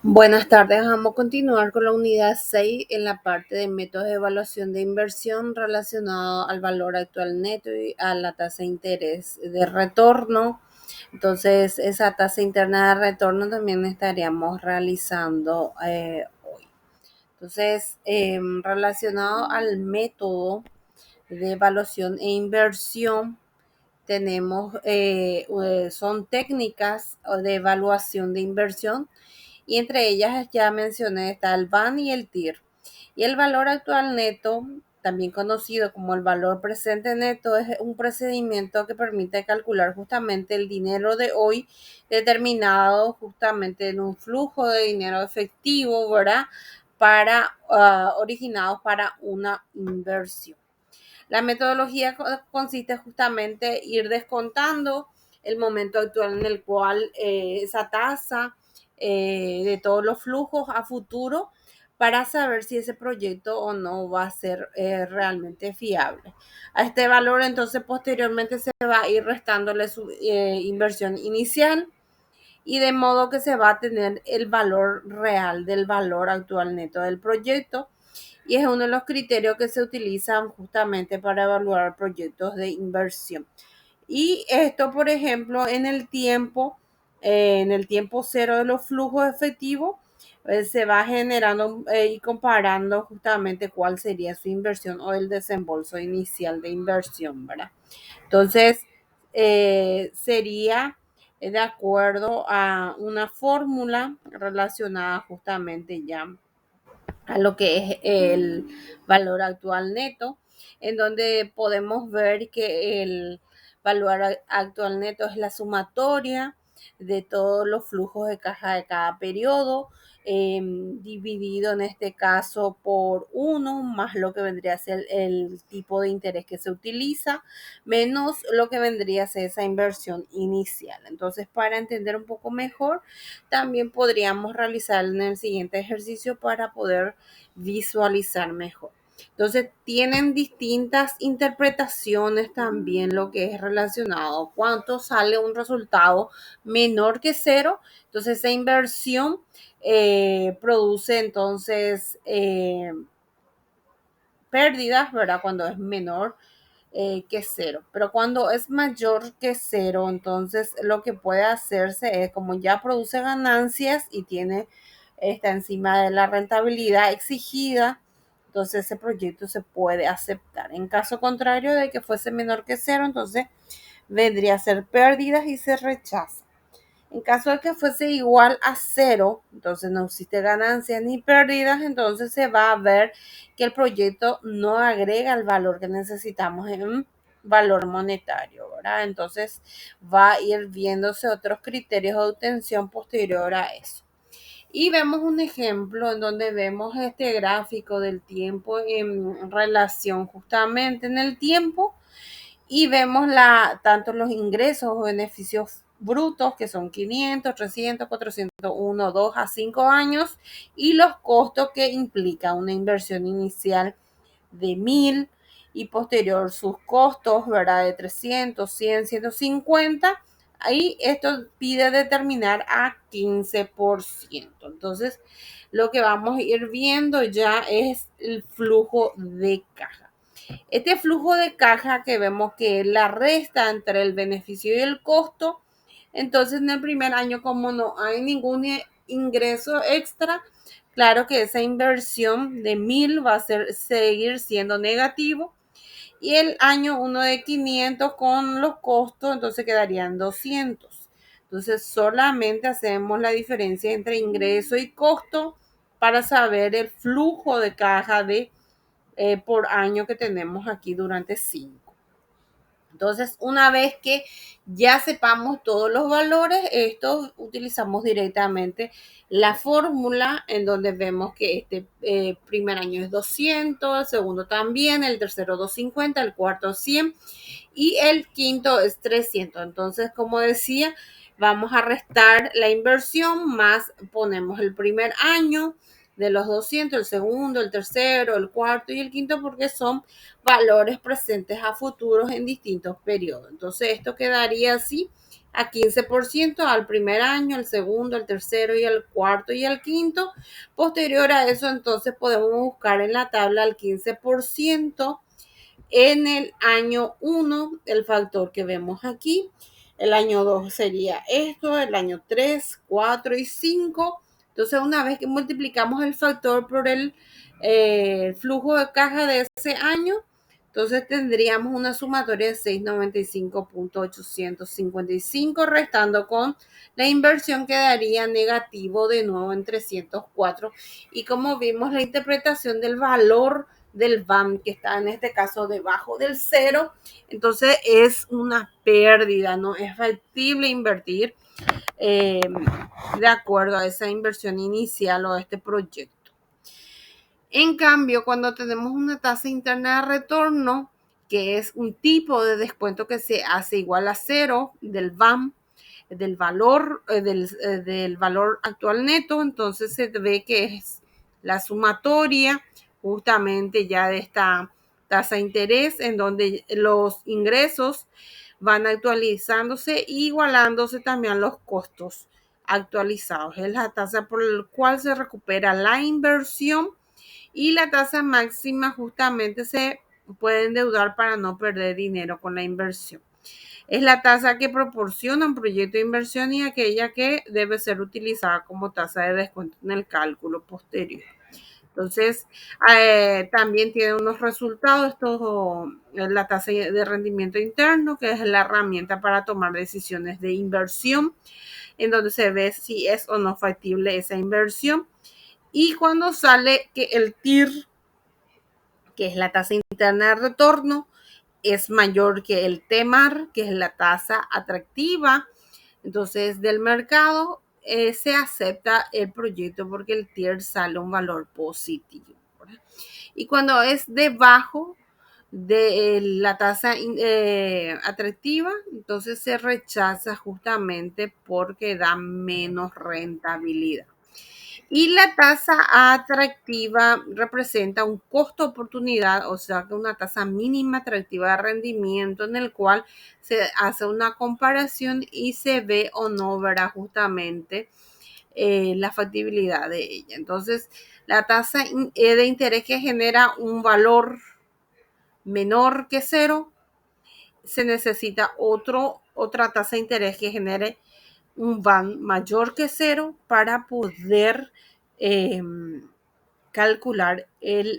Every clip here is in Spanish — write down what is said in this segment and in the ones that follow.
Buenas tardes, vamos a continuar con la unidad 6 en la parte de métodos de evaluación de inversión relacionado al valor actual neto y a la tasa de interés de retorno. Entonces, esa tasa interna de retorno también estaríamos realizando hoy. Entonces, relacionado al método de evaluación e inversión, tenemos, son técnicas de evaluación de inversión y entre ellas ya mencioné está el BAN y el TIR. Y el valor actual neto, también conocido como el valor presente neto, es un procedimiento que permite calcular justamente el dinero de hoy determinado justamente en un flujo de dinero efectivo, ¿verdad? Para originados para una inversión. La metodología consiste justamente en ir descontando el momento actual en el cual esa tasa de todos los flujos a futuro para saber si ese proyecto o no va a ser realmente fiable. A este valor entonces posteriormente se va a ir restándole su inversión inicial y de modo que se va a tener el valor real del valor actual neto del proyecto y es uno de los criterios que se utilizan justamente para evaluar proyectos de inversión. Y esto, por ejemplo, en el tiempo cero de los flujos efectivos, se va generando y comparando justamente cuál sería su inversión o el desembolso inicial de inversión, ¿verdad? Entonces, sería de acuerdo a una fórmula relacionada justamente ya a lo que es el valor actual neto, en donde podemos ver que el valor actual neto es la sumatoria de todos los flujos de caja de cada periodo, dividido en este caso por uno, más lo que vendría a ser el tipo de interés que se utiliza, menos lo que vendría a ser esa inversión inicial. Entonces, para entender un poco mejor, también podríamos realizar en el siguiente ejercicio para poder visualizar mejor. Entonces, tienen distintas interpretaciones también lo que es relacionado. ¿Cuánto sale un resultado menor que cero? Entonces, esa inversión produce entonces pérdidas, ¿verdad? Cuando es menor que cero. Pero cuando es mayor que cero, entonces lo que puede hacerse es como ya produce ganancias y está encima de la rentabilidad exigida, entonces ese proyecto se puede aceptar. En caso contrario de que fuese menor que cero, entonces vendría a ser pérdidas y se rechaza. En caso de que fuese igual a cero, entonces no existe ganancias ni pérdidas, entonces se va a ver que el proyecto no agrega el valor que necesitamos en valor monetario, ¿verdad? Entonces va a ir viéndose otros criterios de obtención posterior a eso. Y vemos un ejemplo en donde vemos este gráfico del tiempo en relación justamente en el tiempo y vemos tanto los ingresos o beneficios brutos que son 500, 300, 400, 1, 2 a 5 años y los costos que implica una inversión inicial de 1000 y posterior sus costos, ¿verdad? De 300, 100, 150. Ahí esto pide determinar a 15%. Entonces, lo que vamos a ir viendo ya es el flujo de caja. Este flujo de caja que vemos que es la resta entre el beneficio y el costo, entonces en el primer año como no hay ningún ingreso extra, claro que esa inversión de 1000 va a seguir siendo negativo y el año uno de 500 con los costos, entonces quedarían 200. Entonces solamente hacemos la diferencia entre ingreso y costo para saber el flujo de caja por año que tenemos aquí durante 5. Entonces, una vez que ya sepamos todos los valores, esto utilizamos directamente la fórmula en donde vemos que este primer año es 200, el segundo también, el tercero 250, el cuarto 100 y el quinto es 300. Entonces, como decía, vamos a restar la inversión más ponemos el primer año de los 200, el segundo, el tercero, el cuarto y el quinto, porque son valores presentes a futuros en distintos periodos. Entonces esto quedaría así a 15% al primer año, al segundo, al tercero y al cuarto y al quinto. Posterior a eso, entonces podemos buscar en la tabla el 15% en el año 1, el factor que vemos aquí. El año 2 sería esto, el año 3, 4 y 5. Entonces, una vez que multiplicamos el factor por el flujo de caja de ese año, entonces tendríamos una sumatoria de 695.855, restando con la inversión quedaría negativo de nuevo en 304. Y como vimos, la interpretación del valor del BAM, que está en este caso debajo del cero, entonces es una pérdida, no es factible invertir de acuerdo a esa inversión inicial o a este proyecto. En cambio, cuando tenemos una tasa interna de retorno, que es un tipo de descuento que se hace igual a cero del BAM, del valor actual neto, entonces se ve que es la sumatoria justamente ya de esta tasa de interés, en donde los ingresos van actualizándose e igualándose también los costos actualizados. Es la tasa por la cual se recupera la inversión, y la tasa máxima justamente se puede endeudar para no perder dinero con la inversión. Es la tasa que proporciona un proyecto de inversión y aquella que debe ser utilizada como tasa de descuento en el cálculo posterior. Entonces, también tiene unos resultados. Esto es la tasa de rendimiento interno, que es la herramienta para tomar decisiones de inversión, en donde se ve si es o no factible esa inversión. Y cuando sale que el TIR, que es la tasa interna de retorno, es mayor que el TEMAR, que es la tasa atractiva, entonces del mercado, se acepta el proyecto porque el TIR sale un valor positivo, ¿verdad? Y cuando es debajo de la tasa atractiva, entonces se rechaza justamente porque da menos rentabilidad. Y la tasa atractiva representa un costo oportunidad, o sea, que una tasa mínima atractiva de rendimiento en el cual se hace una comparación y se ve o no verá justamente la factibilidad de ella. Entonces, la tasa de interés que genera un valor menor que cero, se necesita otra tasa de interés que genere un BAN mayor que cero para poder eh, calcular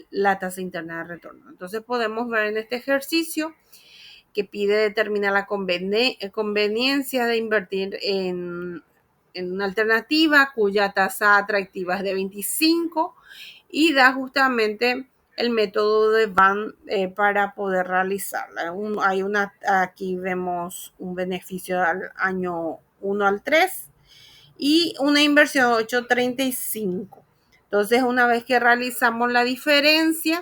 la tasa interna de retorno. Entonces podemos ver en este ejercicio que pide determinar la conveniencia de invertir en una alternativa cuya tasa atractiva es de 25 y da justamente el método de BAN para poder realizarla. Aquí vemos un beneficio al año 1 al 3 y una inversión de 8.35. Entonces, una vez que realizamos la diferencia,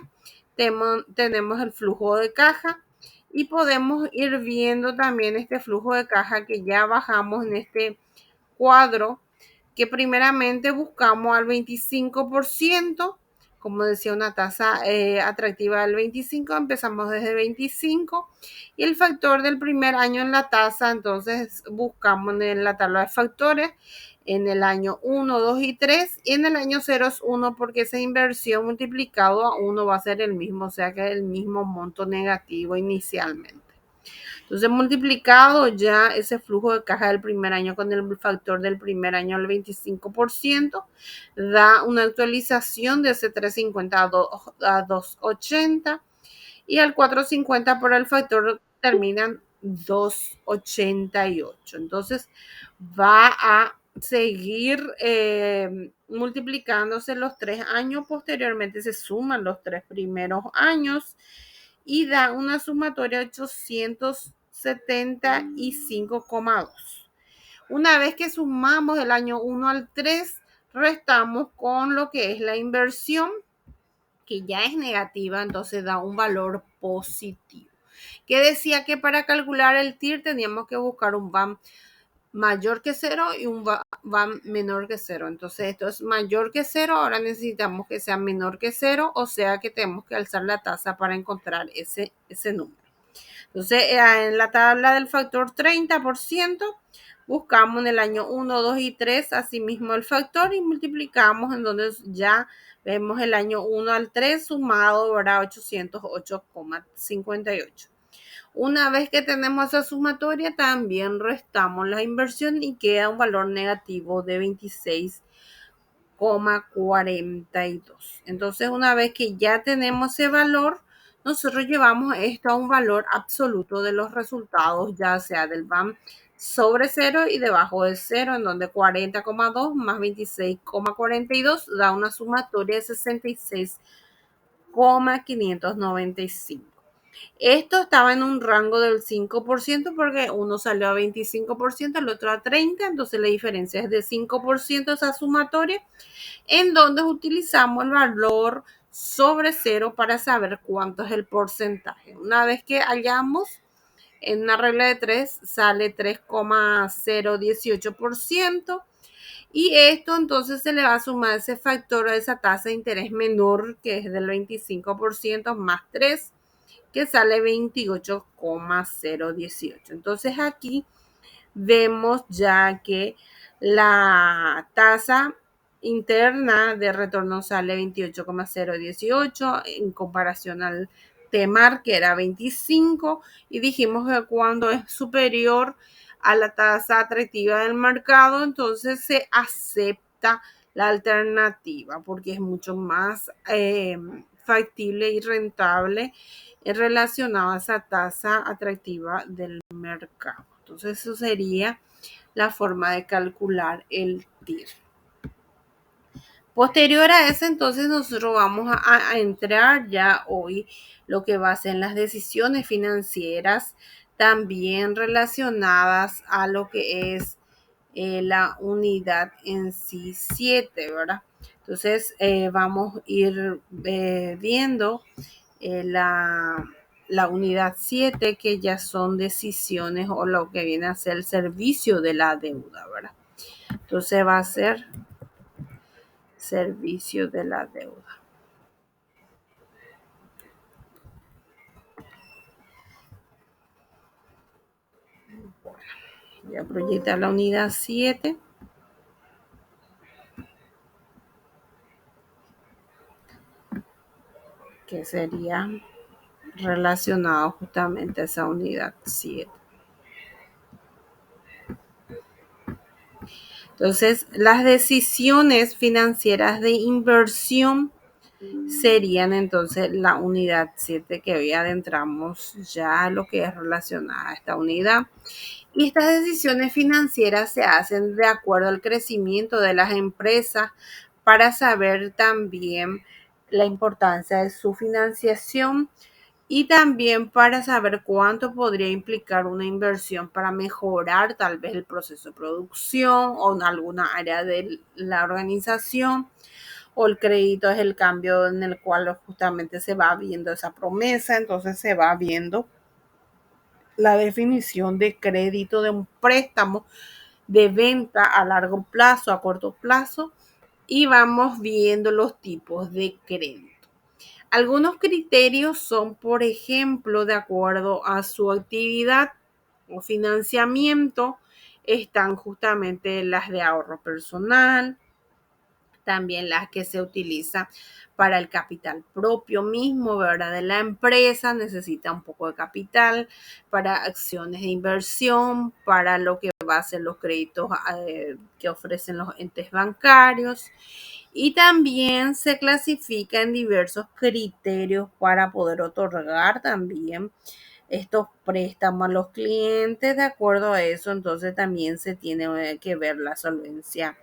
tenemos el flujo de caja y podemos ir viendo también este flujo de caja que ya bajamos en este cuadro, que primeramente buscamos al 25%, como decía, una tasa atractiva del 25, empezamos desde 25 y el factor del primer año en la tasa, entonces buscamos en la tabla de factores en el año 1, 2 y 3 y en el año 0 es 1 porque esa inversión multiplicado a 1 va a ser el mismo, o sea que es el mismo monto negativo inicialmente. Entonces, multiplicado ya ese flujo de caja del primer año con el factor del primer año al 25%, da una actualización de ese 350 a 280 y al 450 por el factor terminan 288. Entonces, va a seguir multiplicándose los 3 años, posteriormente se suman los 3 primeros años y da una sumatoria de 875,2. Una vez que sumamos el año 1 al 3, restamos con lo que es la inversión, que ya es negativa, entonces da un valor positivo. Que decía que para calcular el TIR teníamos que buscar un BAM mayor que cero y un VAM menor que cero. Entonces esto es mayor que cero, ahora necesitamos que sea menor que cero, o sea que tenemos que alzar la tasa para encontrar ese número. Entonces en la tabla del factor 30%, buscamos en el año 1, 2 y 3, asimismo el factor, y multiplicamos en donde ya vemos el año 1 al 3 sumado, ¿verdad? 808,58. Una vez que tenemos esa sumatoria, también restamos la inversión y queda un valor negativo de 26,42. Entonces, una vez que ya tenemos ese valor, nosotros llevamos esto a un valor absoluto de los resultados, ya sea del VAM sobre cero y debajo de cero, en donde 40,2 más 26,42 da una sumatoria de 66,595. Esto estaba en un rango del 5% porque uno salió a 25%, el otro a 30%, entonces la diferencia es de 5% esa sumatoria, en donde utilizamos el valor sobre cero para saber cuánto es el porcentaje. Una vez que hallamos en una regla de 3, sale 3,018%. Y esto entonces se le va a sumar ese factor a esa tasa de interés menor, que es del 25% más 3, que sale 28,018. Entonces aquí vemos ya que la tasa interna de retorno sale 28,018 en comparación al TEMAR, que era 25, y dijimos que cuando es superior a la tasa atractiva del mercado, entonces se acepta la alternativa porque es mucho más factible y rentable relacionado a esa tasa atractiva del mercado. Entonces eso sería la forma de calcular el TIR. Posterior a eso, entonces nosotros vamos a entrar ya hoy lo que va a ser las decisiones financieras también relacionadas a lo que es la unidad en sí 7, ¿verdad? Entonces vamos a ir viendo la unidad 7, que ya son decisiones o lo que viene a ser el servicio de la deuda, ¿verdad? Entonces va a ser servicio de la deuda. Voy a proyectar la unidad 7. Que sería relacionado justamente a esa unidad 7. Entonces, las decisiones financieras de inversión serían entonces la unidad 7, que hoy adentramos ya a lo que es relacionada a esta unidad. Y estas decisiones financieras se hacen de acuerdo al crecimiento de las empresas para saber también la importancia de su financiación y también para saber cuánto podría implicar una inversión para mejorar tal vez el proceso de producción o en alguna área de la organización, o el crédito es el cambio en el cual justamente se va viendo esa promesa, entonces se va viendo la definición de crédito de un préstamo de venta a largo plazo, a corto plazo, y vamos viendo los tipos de crédito. Algunos criterios son, por ejemplo, de acuerdo a su actividad o financiamiento, están justamente las de ahorro personal, también las que se utilizan para el capital propio mismo, ¿verdad? De la empresa, necesita un poco de capital para acciones de inversión, para lo que va a ser los créditos que ofrecen los entes bancarios. Y también se clasifica en diversos criterios para poder otorgar también estos préstamos a los clientes. De acuerdo a eso, entonces también se tiene que ver la solvencia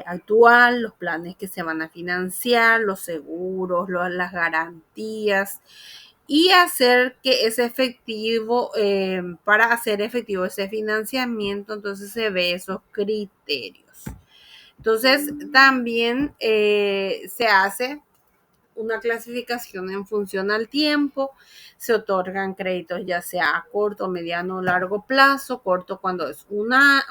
actual, los planes que se van a financiar, los seguros, las garantías, y hacer que ese efectivo, para hacer efectivo ese financiamiento, entonces se ve esos criterios. Entonces también se hace una clasificación en función al tiempo. Se otorgan créditos ya sea a corto, mediano o largo plazo. Corto cuando es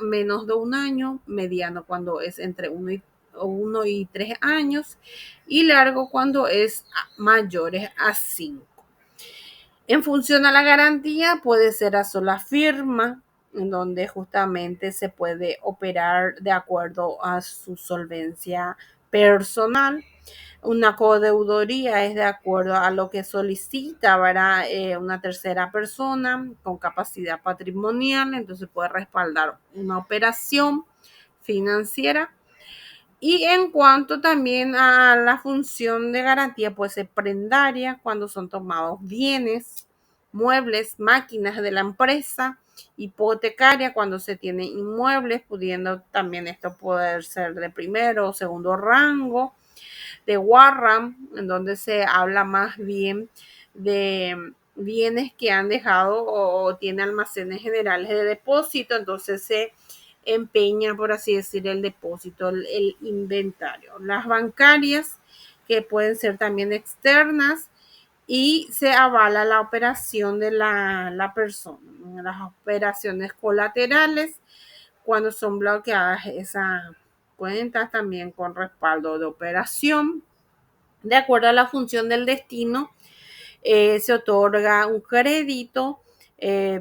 menos de un año, mediano cuando es entre 1 y 3 años y largo cuando es mayores a 5. En función a la garantía puede ser a sola firma, en donde justamente se puede operar de acuerdo a su solvencia personal. Una codeudoría es de acuerdo a lo que solicita, ¿verdad? Una tercera persona con capacidad patrimonial, entonces puede respaldar una operación financiera. Y en cuanto también a la función de garantía, puede ser prendaria cuando son tomados bienes, muebles, máquinas de la empresa, hipotecaria cuando se tiene inmuebles, pudiendo también esto poder ser de primero o segundo rango, de Warram, en donde se habla más bien de bienes que han dejado o tiene almacenes generales de depósito, entonces se empeña, por así decir, el depósito, el inventario. Las bancarias, que pueden ser también externas, y se avala la operación de la persona. Las operaciones colaterales, cuando son bloqueadas esas cuentas también con respaldo de operación. De acuerdo a la función del destino, se otorga un crédito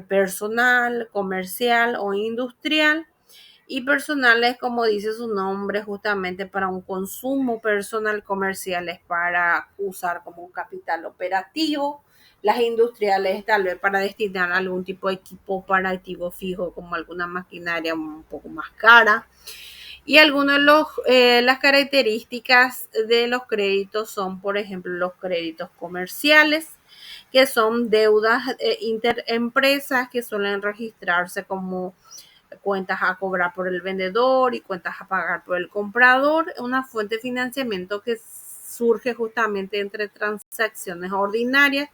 personal, comercial o industrial. Y personal es, como dice su nombre, justamente para un consumo personal. Comercial es para usar como un capital operativo. Las industriales tal vez para destinar algún tipo de equipo para activo fijo, como alguna maquinaria un poco más cara. Y algunas de las características de los créditos son, por ejemplo, los créditos comerciales, que son deudas interempresas que suelen registrarse como cuentas a cobrar por el vendedor y cuentas a pagar por el comprador. Una fuente de financiamiento que surge justamente entre transacciones ordinarias,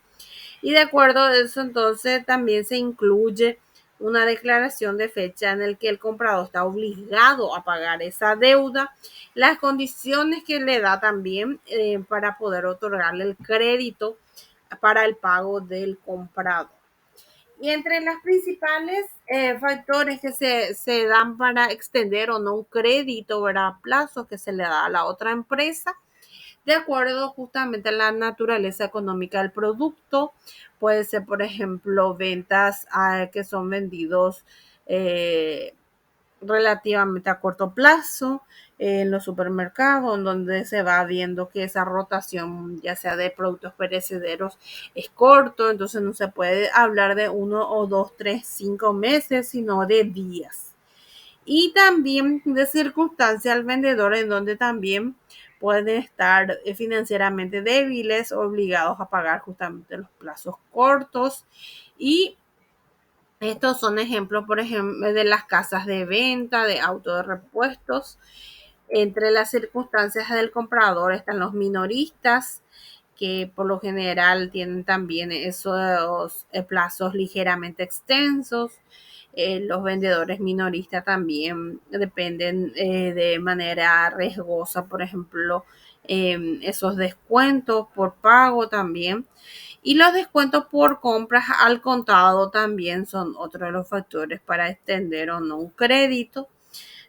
y de acuerdo a eso entonces también se incluye una declaración de fecha en el que el comprador está obligado a pagar esa deuda, las condiciones que le da también para poder otorgarle el crédito para el pago del comprador. Y entre los principales factores que se dan para extender o no un crédito, ¿verdad? Plazos que se le da a la otra empresa, de acuerdo justamente a la naturaleza económica del producto. Puede ser, por ejemplo, ventas que son vendidos eh, relativamente a corto plazo en los supermercados, donde se va viendo que esa rotación, ya sea de productos perecederos, es corto, entonces no se puede hablar de 1 o 2, 3, 5 meses, sino de días. Y también de circunstancia al vendedor, en donde también pueden estar financieramente débiles, obligados a pagar justamente los plazos cortos. Y estos son ejemplos, por ejemplo, de las casas de venta, de auto de repuestos. Entre las circunstancias del comprador están los minoristas, que por lo general tienen también esos plazos ligeramente extensos. Los vendedores minoristas también dependen de manera riesgosa, por ejemplo, esos descuentos por pago también. Y los descuentos por compras al contado también son otro de los factores para extender o no un crédito.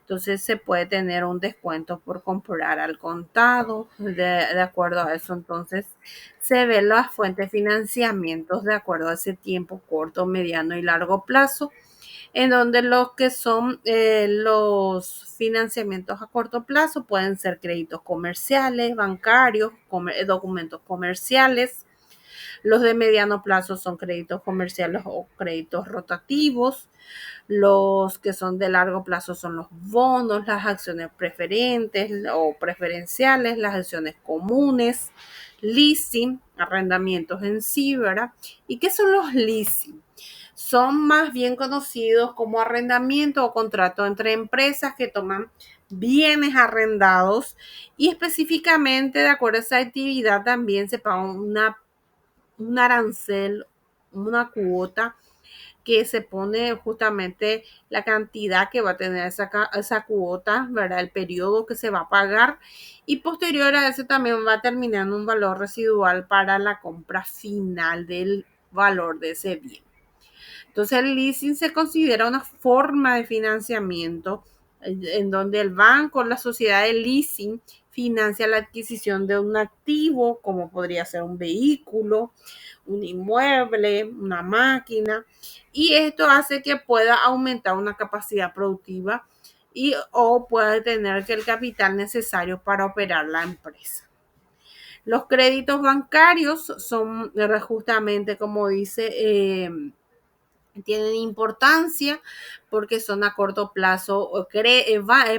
Entonces se puede tener un descuento por comprar al contado. De acuerdo a eso, entonces se ven las fuentes de financiamientos de acuerdo a ese tiempo corto, mediano y largo plazo, en donde los que son los financiamientos a corto plazo pueden ser créditos comerciales, bancarios, documentos comerciales. Los de mediano plazo son créditos comerciales o créditos rotativos. Los que son de largo plazo son los bonos, las acciones preferentes o preferenciales, las acciones comunes, leasing, arrendamientos en sí, ¿verdad? ¿Y qué son los leasing? Son más bien conocidos como arrendamiento o contrato entre empresas que toman bienes arrendados, y específicamente de acuerdo a esa actividad también se paga un arancel, una cuota que se pone justamente la cantidad que va a tener esa cuota, ¿verdad? El periodo que se va a pagar y posterior a eso también va terminando un valor residual para la compra final del valor de ese bien. Entonces el leasing se considera una forma de financiamiento en donde el banco, la sociedad de leasing, financia la adquisición de un activo, como podría ser un vehículo, un inmueble, una máquina, y esto hace que pueda aumentar una capacidad productiva y o pueda tener que el capital necesario para operar la empresa. Los créditos bancarios son justamente como dice tienen importancia porque son a corto plazo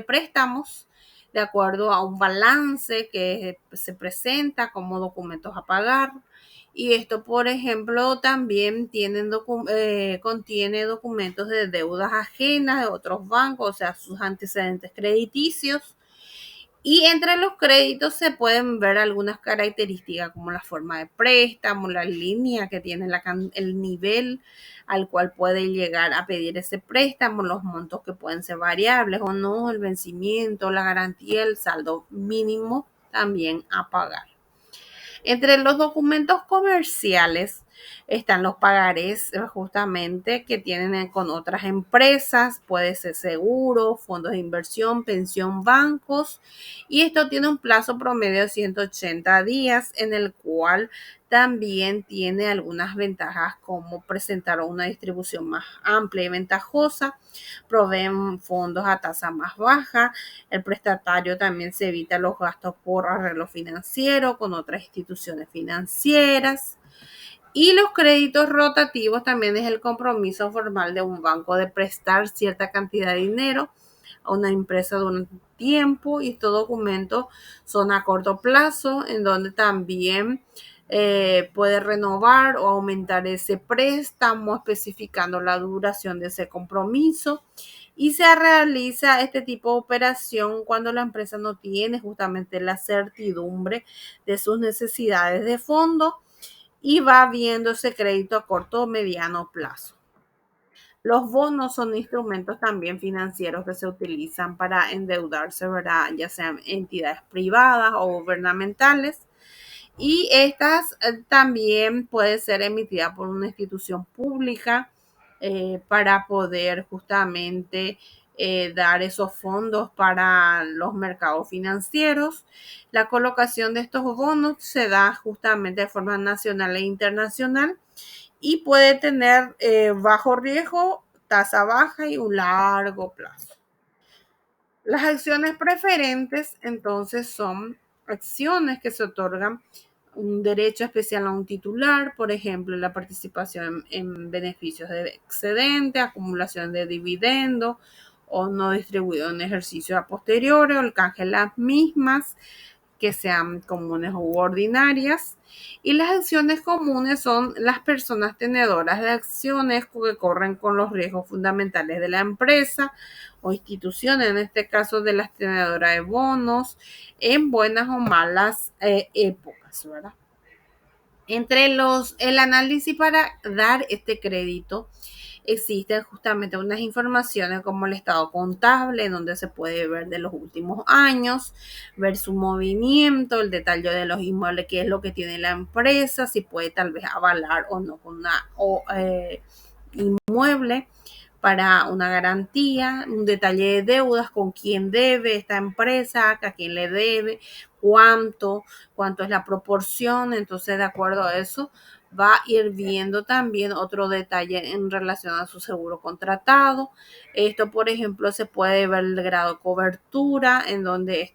préstamos de acuerdo a un balance que se presenta como documentos a pagar. Y esto, por ejemplo, también contiene documentos de deudas ajenas de otros bancos, o sea, sus antecedentes crediticios. Y entre los créditos se pueden ver algunas características como la forma de préstamo, la línea que tiene el nivel al cual puede llegar a pedir ese préstamo, los montos que pueden ser variables o no, el vencimiento, la garantía, el saldo mínimo también a pagar. Entre los documentos comerciales están los pagarés justamente que tienen con otras empresas, puede ser seguro, fondos de inversión, pensión, bancos, y esto tiene un plazo promedio de 180 días en el cual también tiene algunas ventajas como presentar una distribución más amplia y ventajosa, proveen fondos a tasa más baja, el prestatario también se evita los gastos por arreglo financiero con otras instituciones financieras. Y los créditos rotativos también es el compromiso formal de un banco de prestar cierta cantidad de dinero a una empresa durante un tiempo y estos documentos son a corto plazo en donde también puede renovar o aumentar ese préstamo especificando la duración de ese compromiso y se realiza este tipo de operación cuando la empresa no tiene justamente la certidumbre de sus necesidades de fondo y va viendo ese crédito a corto o mediano plazo. Los bonos son instrumentos también financieros que se utilizan para endeudarse, ¿verdad? Ya sean entidades privadas o gubernamentales. Y estas también puede ser emitida por una institución pública para poder justamente dar esos fondos para los mercados financieros. La colocación de estos bonos se da justamente de forma nacional e internacional y puede tener bajo riesgo, tasa baja y un largo plazo. Las acciones preferentes entonces son acciones que se otorgan un derecho especial a un titular, por ejemplo, la participación en beneficios de excedente, acumulación de dividendos o no distribuido en ejercicio a posteriori o el canje de las mismas que sean comunes u ordinarias. Y las acciones comunes son las personas tenedoras de acciones que corren con los riesgos fundamentales de la empresa o institución, en este caso de las tenedoras de bonos, en buenas o malas épocas, ¿verdad? El análisis para dar este crédito existen justamente unas informaciones como el estado contable, donde se puede ver de los últimos años, ver su movimiento, el detalle de los inmuebles, qué es lo que tiene la empresa, si puede tal vez avalar o no con una inmueble para una garantía, un detalle de deudas, con quién debe esta empresa, a quién le debe, cuánto es la proporción. Entonces, de acuerdo a eso, va a ir viendo también otro detalle en relación a su seguro contratado. Esto, por ejemplo, se puede ver el grado de cobertura en donde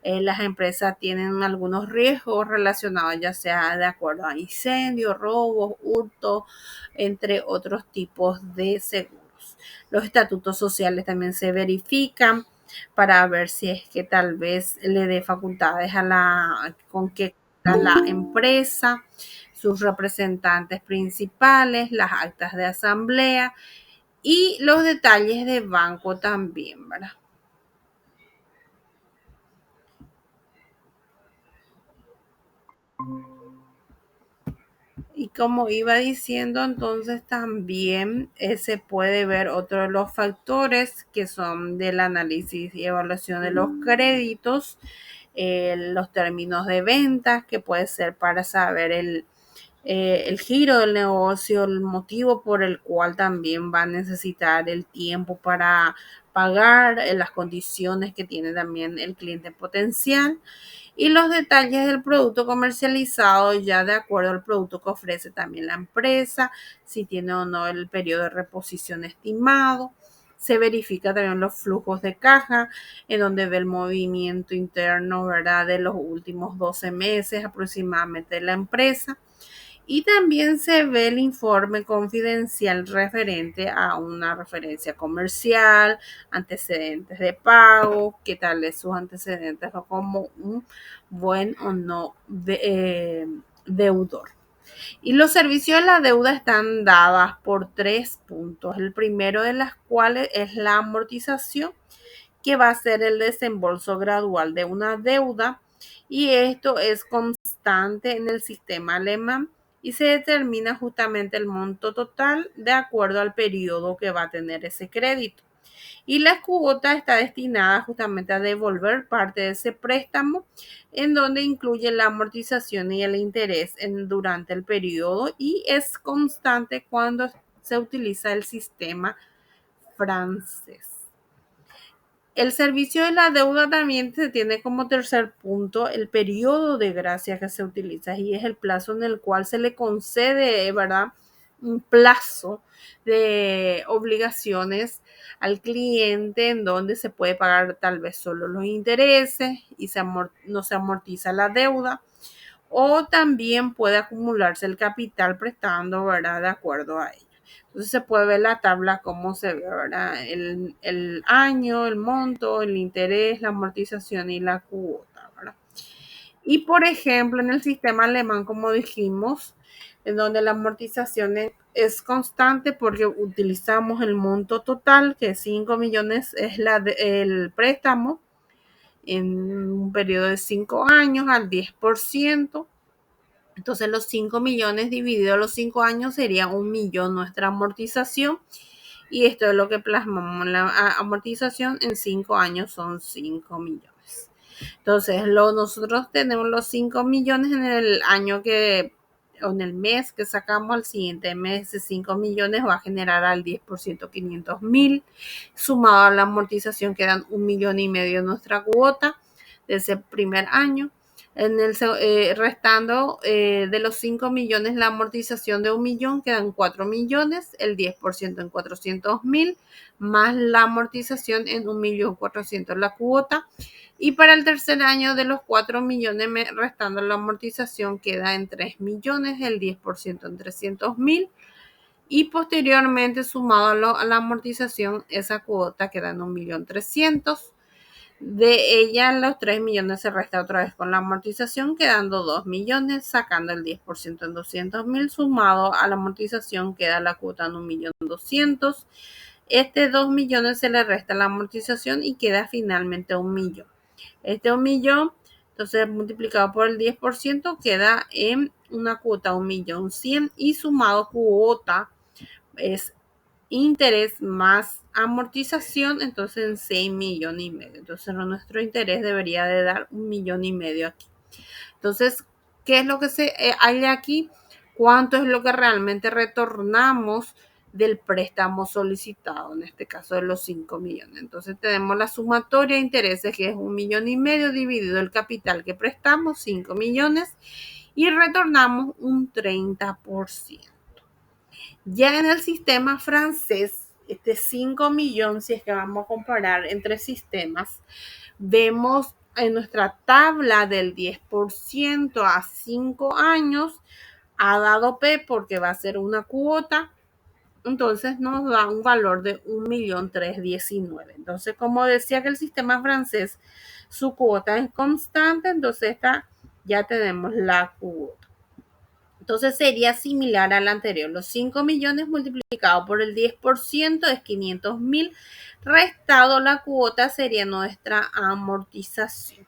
las empresas tienen algunos riesgos relacionados ya sea de acuerdo a incendios, robos, hurto, entre otros tipos de seguros. Los estatutos sociales también se verifican para ver si es que tal vez le dé facultades con que a la empresa, sus representantes principales, las actas de asamblea y los detalles de banco también, ¿verdad? Y como iba diciendo, entonces también se puede ver otro de los factores que son del análisis y evaluación de los créditos, los términos de ventas, que puede ser para saber el giro del negocio, el motivo por el cual también va a necesitar el tiempo para pagar, las condiciones que tiene también el cliente potencial y los detalles del producto comercializado ya de acuerdo al producto que ofrece también la empresa, si tiene o no el periodo de reposición estimado. Se verifica también los flujos de caja, en donde ve el movimiento interno, ¿verdad?, de los últimos 12 meses aproximadamente de la empresa. Y también se ve el informe confidencial referente a una referencia comercial, antecedentes de pago, qué tal es sus antecedentes o como un buen o no deudor. Y los servicios de la deuda están dadas por 3 puntos. El primero de las cuales es la amortización, que va a ser el desembolso gradual de una deuda, y esto es constante en el sistema alemán y se determina justamente el monto total de acuerdo al periodo que va a tener ese crédito. Y la cuota está destinada justamente a devolver parte de ese préstamo, en donde incluye la amortización y el interés durante el periodo, y es constante cuando se utiliza el sistema francés. El servicio de la deuda también se tiene como tercer punto el periodo de gracia que se utiliza, y es el plazo en el cual se le concede, ¿verdad?, un plazo de obligaciones al cliente en donde se puede pagar tal vez solo los intereses y no se amortiza la deuda, o también puede acumularse el capital prestando, ¿verdad?, de acuerdo a ello. Entonces se puede ver la tabla cómo se ve, ¿verdad?, el año, el monto, el interés, la amortización y la cuota, ¿verdad? Y por ejemplo, en el sistema alemán, como dijimos, en donde la amortización es constante porque utilizamos el monto total, que 5 millones es el préstamo, en un periodo de 5 años al 10%. Entonces los 5 millones dividido los 5 años sería 1 millón nuestra amortización. Y esto es lo que plasmamos. La amortización en 5 años son 5 millones. Entonces nosotros tenemos los 5 millones en el año o en el mes que sacamos. Al siguiente mes de 5 millones va a generar al 10% 500.000. Sumado a la amortización quedan 1,5 millones nuestra cuota de ese primer año. Restando de los 5 millones la amortización de 1 millón, quedan 4 millones, el 10% en 400.000, más la amortización en 1.400.000 la cuota. Y para el tercer año de los 4 millones restando la amortización queda en 3 millones, el 10% en 300.000. Y posteriormente sumado a la amortización, esa cuota queda en 1.300.000. De ella los 3 millones se resta otra vez con la amortización, quedando 2 millones, sacando el 10% en 200.000, sumado a la amortización queda la cuota en 1.200.000. Este 2 millones se le resta la amortización y queda finalmente 1 millón. Este 1 millón, entonces multiplicado por el 10%, queda en una cuota 1.100.000, y sumado cuota es interés más amortización, entonces en 6,5 millones. Entonces nuestro interés debería de dar 1,5 millones aquí. Entonces, ¿qué es lo que hay aquí? ¿Cuánto es lo que realmente retornamos del préstamo solicitado? En este caso de los 5 millones. Entonces tenemos la sumatoria de intereses, que es 1,5 millones dividido el capital que prestamos, 5 millones, y retornamos un 30%. Ya en el sistema francés, este 5 millones, si es que vamos a comparar entre sistemas, vemos en nuestra tabla del 10% a 5 años, ha dado P porque va a ser una cuota, entonces nos da un valor de 1.319.000. Entonces, como decía que el sistema francés, su cuota es constante, entonces ya tenemos la cuota. Entonces sería similar al anterior. Los 5 millones multiplicado por el 10% es 500.000. Restado la cuota sería nuestra amortización.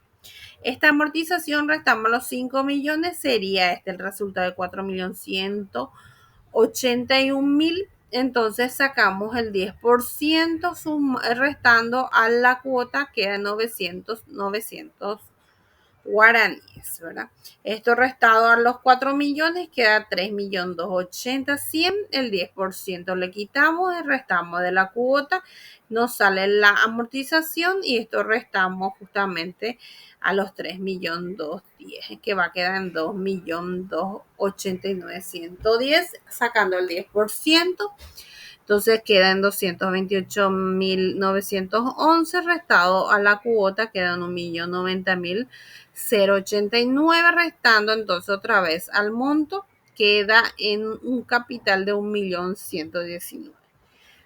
Esta amortización, restamos los 5 millones, sería el resultado de 4.181.000. Entonces sacamos el 10%, restando a la cuota, queda 900 guaraníes, ¿verdad? Esto restado a los 4 millones queda 3.280.000, 100, el 10% le quitamos, el restamos de la cuota, nos sale la amortización y esto restamos justamente a los 3.210.000, que va a quedar en 2.289.110, sacando el 10%. Entonces queda en 228.911, restado a la cuota quedan 1.090.089, restando entonces otra vez al monto, queda en un capital de 1.119.000.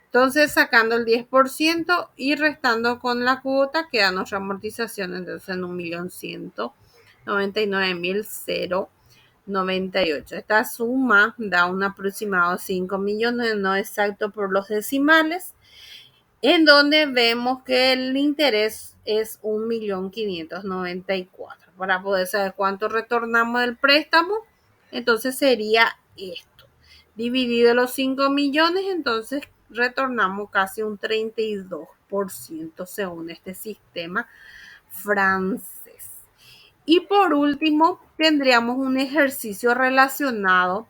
Entonces sacando el 10% y restando con la cuota queda nuestra amortización entonces en 1.199.098. Esta suma da un aproximado de 5 millones, no exacto por los decimales, en donde vemos que el interés es 1.594.000. Para poder saber cuánto retornamos del préstamo, entonces sería esto. Dividido los 5 millones, entonces retornamos casi un 32% según este sistema francés. Y por último, tendríamos un ejercicio relacionado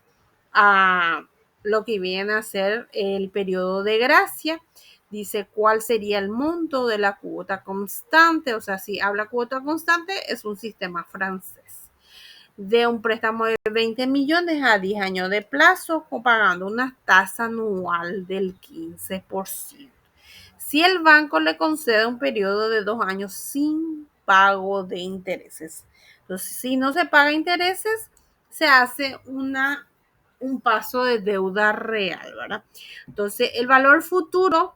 a lo que viene a ser el periodo de gracia. Dice cuál sería el monto de la cuota constante, o sea, si habla cuota constante, es un sistema francés. De un préstamo de 20 millones a 10 años de plazo, pagando una tasa anual del 15%. Si el banco le concede un periodo de 2 años sin pago de intereses. Entonces, si no se paga intereses, se hace un paso de deuda real, ¿verdad? Entonces, el valor futuro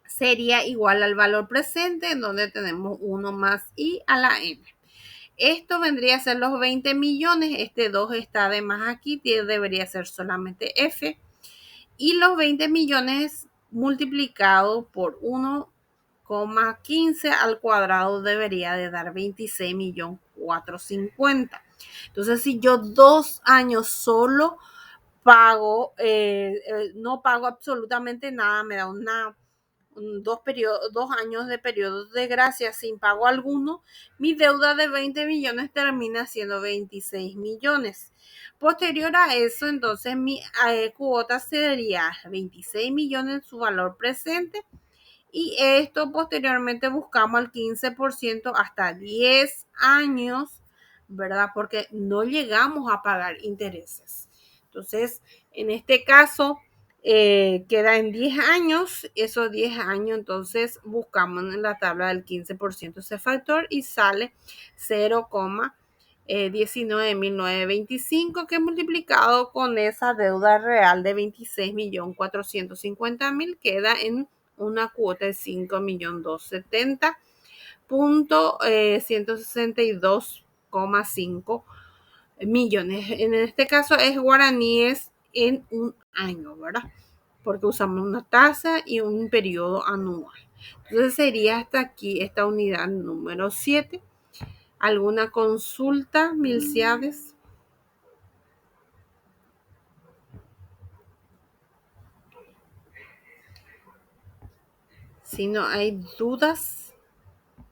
sería igual al valor presente, en donde tenemos 1 más I a la N. Esto vendría a ser los 20 millones, este 2 está de más aquí, debería ser solamente F. Y los 20 millones multiplicado por 1,15 al cuadrado debería de dar 26.450.000. Entonces, si yo 2 años solo pago, no pago absolutamente nada, me da dos años de periodo de gracia sin pago alguno, mi deuda de 20 millones termina siendo 26 millones. Posterior a eso, entonces mi cuota sería 26 millones su valor presente, y esto posteriormente buscamos al 15% hasta 10 años, ¿verdad? Porque no llegamos a pagar intereses. Entonces, en este caso, queda en 10 años, esos 10 años, entonces buscamos en la tabla del 15% ese factor y sale 0,19.925, que multiplicado con esa deuda real de 26.450.000 queda en una cuota de 5.270.162,5 millones. En este caso es guaraníes en un año, ¿verdad? Porque usamos una tasa y un periodo anual. Entonces sería hasta aquí esta unidad número 7. ¿Alguna consulta, Milciades? Si no hay dudas.